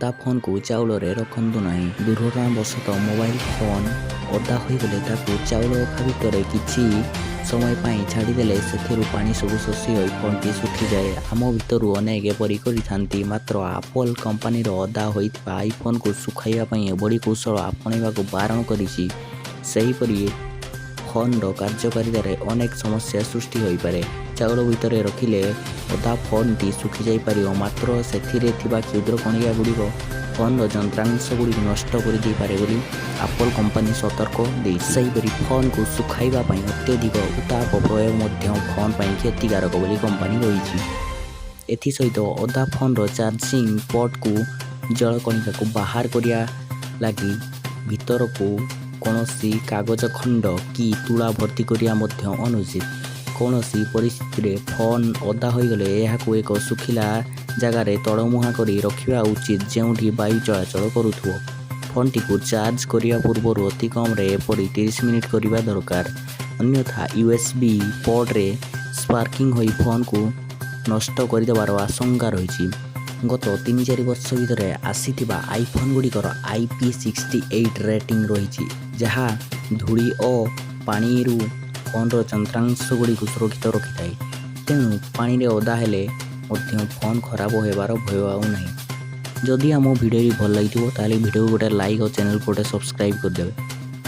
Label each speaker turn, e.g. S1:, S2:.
S1: ଅଦା ଫୋନ୍କୁ ଚାଉଳରେ ରଖନ୍ତୁ ନାହିଁ। ଦୁର୍ଘଟଣାବଶତଃ ମୋବାଇଲ ଫୋନ୍ ଓଦା ହୋଇଗଲେ ତାକୁ ଚାଉଳ ଅଖା ଭିତରେ କିଛି ସମୟ ପାଇଁ ଛାଡ଼ିଦେଲେ ସେଥିରୁ ପାଣି ସବୁ ଶୋଷି ହୋଇ ଫୋନ୍ଟି ଶୁଖିଯାଏ। ଆମ ଭିତରୁ ଅନେକ ଏପରି କରିଥାନ୍ତି। ମାତ୍ର ଆପଲ୍ କମ୍ପାନୀର ଓଦା ହୋଇଥିବା ଆଇଫୋନ୍କୁ ଶୁଖାଇବା ପାଇଁ ଏଭଳି କୌଶଳ ଆପଣେଇବାକୁ ବାରଣ କରିଛି। ସେହିପରି ଫୋନ୍ର କାର୍ଯ୍ୟକାରିତାରେ ଅନେକ ସମସ୍ୟା ସୃଷ୍ଟି ହୋଇପାରେ। ଚାଉଳ ଭିତରେ ରଖିଲେ ଓଦା ଫୋନ୍ଟି ଶୁଖିଯାଇପାରିବ, ମାତ୍ର ସେଥିରେ ଥିବା କ୍ଷୁଦ୍ର କଣିକା ଗୁଡ଼ିକ ଫୋନ୍ର ଯନ୍ତ୍ରାଂଶଗୁଡ଼ିକୁ ନଷ୍ଟ କରିଦେଇପାରେ ବୋଲି ଆପଲ୍ କମ୍ପାନୀ ସତର୍କ ଦେଇଛି। ସେହିପରି ଫୋନ୍କୁ ଶୁଖାଇବା ପାଇଁ ଅତ୍ୟଧିକ ଉତ୍ତାପ ପ୍ରୟୋଗ ମଧ୍ୟ ଫୋନ୍ ପାଇଁ କ୍ଷତିକାରକ ବୋଲି କମ୍ପାନୀ କହିଛି। ଏଥିସହିତ ଓଦା ଫୋନ୍ର ଚାର୍ଜିଂ ପୋର୍ଟକୁ ଜଳ କଣିକାକୁ ବାହାର କରିବା ଲାଗି ଭିତରକୁ କୌଣସି କାଗଜ ଖଣ୍ଡ କି ତୁଳା ଭର୍ତ୍ତି କରିବା ମଧ୍ୟ ଅନୁଚିତ। କୌଣସି ପରିସ୍ଥିତିରେ ଫୋନ୍ ଓଦା ହୋଇଗଲେ ଏହାକୁ ଏକ ଶୁଖିଲା ଜାଗାରେ ତଳମୁହାଁ କରି ରଖିବା ଉଚିତ, ଯେଉଁଠି ବାୟୁ ଚଳାଚଳ କରୁଥିବ। ଫୋନ୍ଟିକୁ ଚାର୍ଜ କରିବା ପୂର୍ବରୁ ଅତି କମ୍ରେ ଏପରି 30 ମିନିଟ୍ କରିବା ଦରକାର। ଅନ୍ୟଥା USB ପୋର୍ଟରେ ସ୍ପାର୍କିଂ ହୋଇ ଫୋନ୍କୁ ନଷ୍ଟ କରିଦେବାର ଆଶଙ୍କା ରହିଛି। ଗତ 3-4 ବର୍ଷ ଭିତରେ ଆସିଥିବା ଆଇଫୋନ୍ ଗୁଡ଼ିକର IP68 ରେଟିଂ ରହିଛି, ଯାହା ଧୂଳି ଓ ପାଣିରୁ ଫୋନ୍ର ଯନ୍ତ୍ରାଂଶଗୁଡ଼ିକୁ ସୁରକ୍ଷିତ ରଖିଥାଏ। ତେଣୁ ପାଣିରେ ଓଦା ହେଲେ ମଧ୍ୟ ଫୋନ୍ ଖରାପ ହେବାର ଭୟ ଆଉ ନାହିଁ। ଯଦି ଆମ ଭିଡ଼ିଓଟି ଭଲ ଲାଗିଥିବ ତାହେଲେ ଭିଡ଼ିଓକୁ ଗୋଟେ ଲାଇକ୍ ଓ ଚ୍ୟାନେଲକୁ ଗୋଟେ ସବସ୍କ୍ରାଇବ୍ କରିଦେବେ।